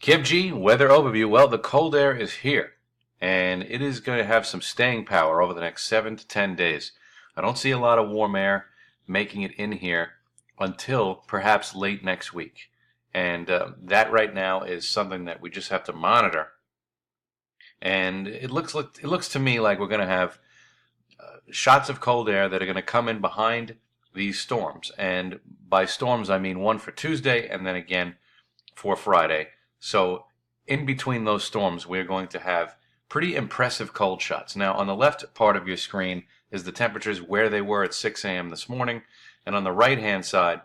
Kibji weather overview. Well, the cold air is here, and it is going to have some staying power over the next 7 to 10 days. I don't see a lot of warm air making it in here until perhaps late next week. And that right now is something that we just have to monitor. And it looks to me like we're going to have shots of cold air that are going to come in behind these storms. And by storms, I mean one for Tuesday and then again for Friday. So in between those storms, we're going to have pretty impressive cold shots. Now, on the left part of your screen is the temperatures where they were at 6 a.m. this morning. And on the right-hand side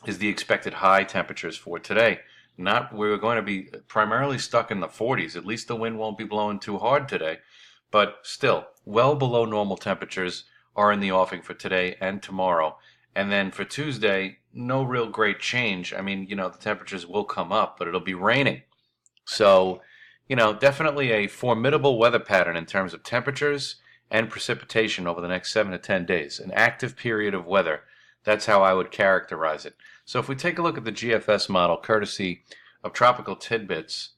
is the expected high temperatures for today. We're going to be primarily stuck in the 40s. At least the wind won't be blowing too hard today. But still, well below normal temperatures are in the offing for today and tomorrow. And then for Tuesday, no real great change. I mean, the temperatures will come up, but it'll be raining. So, definitely a formidable weather pattern in terms of temperatures and precipitation over the next 7 to 10 days. An active period of weather. That's how I would characterize it. So if we take a look at the GFS model, courtesy of Tropical Tidbits,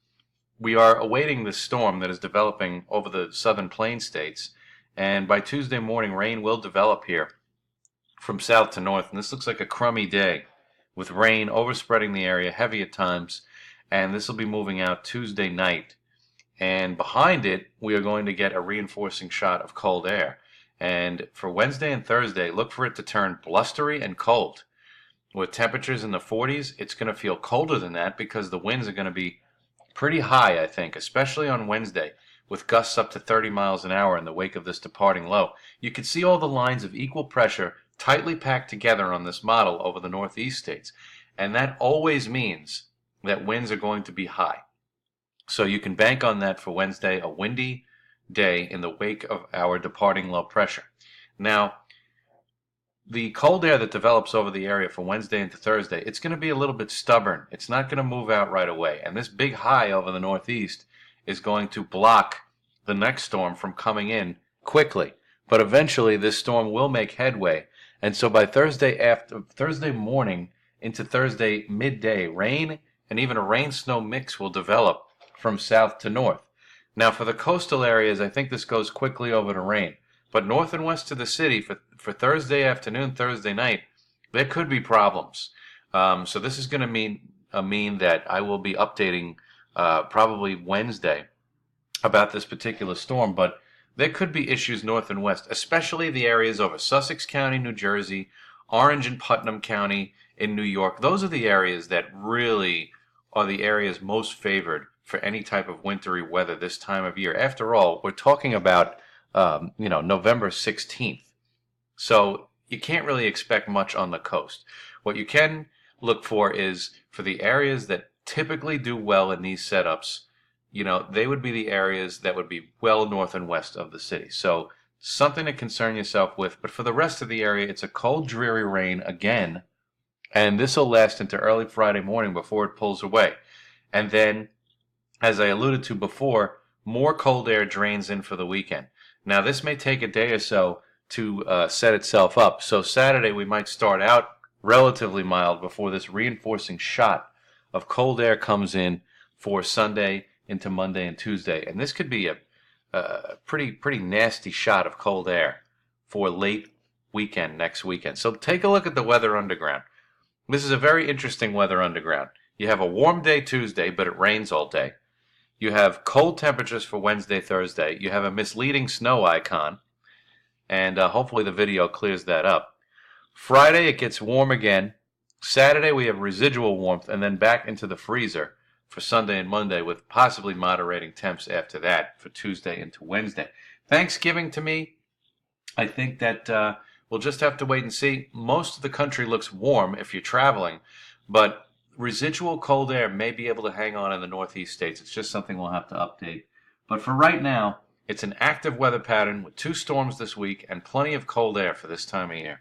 we are awaiting this storm that is developing over the southern plain states. And by Tuesday morning, rain will develop here from south to north. And this looks like a crummy day with rain overspreading the area, heavy at times. And this will be moving out Tuesday night. And behind it, we are going to get a reinforcing shot of cold air. And for Wednesday and Thursday, look for it to turn blustery and cold. With temperatures in the 40s, it's going to feel colder than that because the winds are going to be pretty high, I think, especially on Wednesday, with gusts up to 30 miles an hour in the wake of this departing low. You can see all the lines of equal pressure tightly packed together on this model over the northeast states. And that always means that winds are going to be high. So you can bank on that for Wednesday, a windy day in the wake of our departing low pressure. Now, the cold air that develops over the area from Wednesday into Thursday, it's going to be a little bit stubborn. It's not going to move out right away. And this big high over the northeast is going to block the next storm from coming in quickly. But eventually this storm will make headway. And so by Thursday morning into Thursday midday, rain and even a rain-snow mix will develop from south to north. Now for the coastal areas, I think this goes quickly over to rain. But north and west of the city, for Thursday afternoon, Thursday night, there could be problems. So this is going to mean that I will be updating probably Wednesday about this particular storm. But there could be issues north and west, especially the areas over Sussex County, New Jersey, Orange and Putnam County in New York. Those are the areas that really are the areas most favored for any type of wintry weather this time of year. After all, we're talking about November 16th. So you can't really expect much on the coast. What you can look for is for the areas that typically do well in these setups, they would be the areas that would be well north and west of the city. So something to concern yourself with. But for the rest of the area, it's a cold, dreary rain again. And this will last into early Friday morning before it pulls away. And then, as I alluded to before, more cold air drains in for the weekend. Now, this may take a day or so to set itself up. So Saturday, we might start out relatively mild before this reinforcing shot of cold air comes in for Sunday into Monday and Tuesday. And this could be a pretty nasty shot of cold air for late weekend next weekend. So take a look at the weather underground. This is a very interesting weather underground. You have a warm day Tuesday, but it rains all day. You have cold temperatures for Wednesday, Thursday. You have a misleading snow icon. And hopefully the video clears that up. Friday, it gets warm again. Saturday, we have residual warmth and then back into the freezer for Sunday and Monday with possibly moderating temps after that for Tuesday into Wednesday. Thanksgiving, to me, I think that we'll just have to wait and see. Most of the country looks warm if you're traveling, but residual cold air may be able to hang on in the northeast states. It's just something we'll have to update. But for right now, it's an active weather pattern with 2 storms this week and plenty of cold air for this time of year.